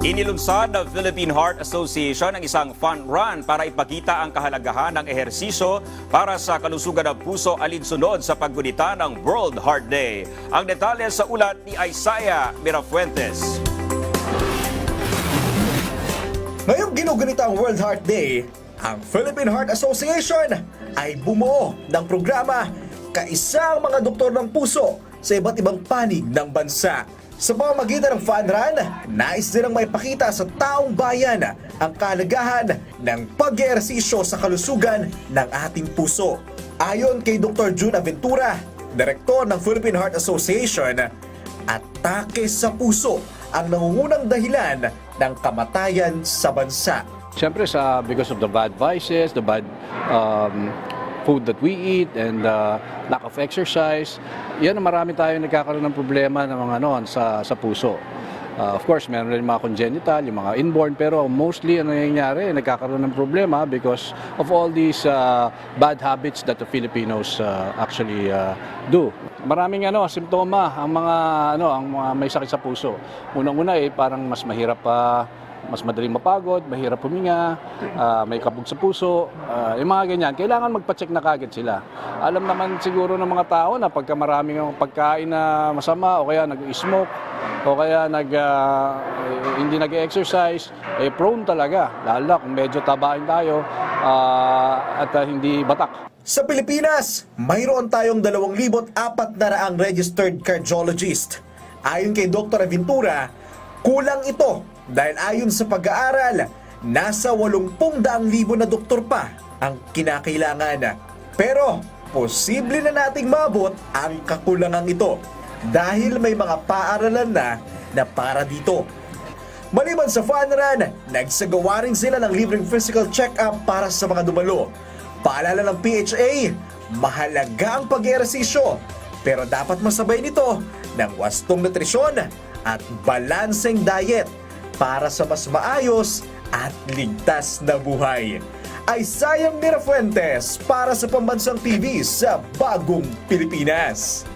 Inilunsad ng Philippine Heart Association ang isang fun run para ipakita ang kahalagahan ng ehersisyo para sa kalusugan ng puso alinsunod sa paggunita ng World Heart Day. Ang detalye sa ulat ni Isaiah Mirafuentes. Ngayong ginugunita ang World Heart Day, ang Philippine Heart Association ay bumuo ng programa kaisa ang mga doktor ng puso sa iba't ibang panig ng bansa. Sa pamamagitan ng fun run, nais nilang maipakita sa taong bayan ang kahalagahan ng pag-eehersisyo sa kalusugan ng ating puso. Ayon kay Dr. June Aventura, Direktor ng Philippine Heart Association, atake sa puso ang nangungunang dahilan ng kamatayan sa bansa. Siyempre because of the bad vices, the bad food that we eat and lack of exercise, yan marami tayong nagkakaroon ng problema ng mga sa puso. Of course, meron rin mga congenital, yung mga inborn, pero mostly ano nangyayari, nagkakaroon ng problema because of all these bad habits that the Filipinos actually do. Maraming simptoma ang mga may sakit sa puso. Unang-una parang mas mahirap mas madaling mapagod, mahirap huminga, may kabog sa puso, yung mga ganyan. Kailangan magpa-check na kagad sila. Alam naman siguro ng mga tao na pagka maraming pagkain na masama o kaya nag-smoke o kaya hindi nag-exercise, prone talaga. Lalo na kung medyo tabain tayo at hindi batak. Sa Pilipinas, mayroon tayong 2,400 registered cardiologist. Ayon kay Dr. Aventura, kulang ito dahil ayon sa pag-aaral, nasa 80,000 na doktor pa ang kinakailangan. Pero posible na nating mabot ang kakulangang ito dahil may mga paaralan na para dito. Maliban sa fun run, nagsagawa rin sila ng libreng physical check-up para sa mga dumalo. Paalala ng PHA, mahalaga ang pag-ehersisyo, pero dapat masabay nito ng wastong nutrisyon at balanseng diet para sa mas maayos at ligtas na buhay. Isaiah Mirafuentes para sa Pambansang TV sa Bagong Pilipinas.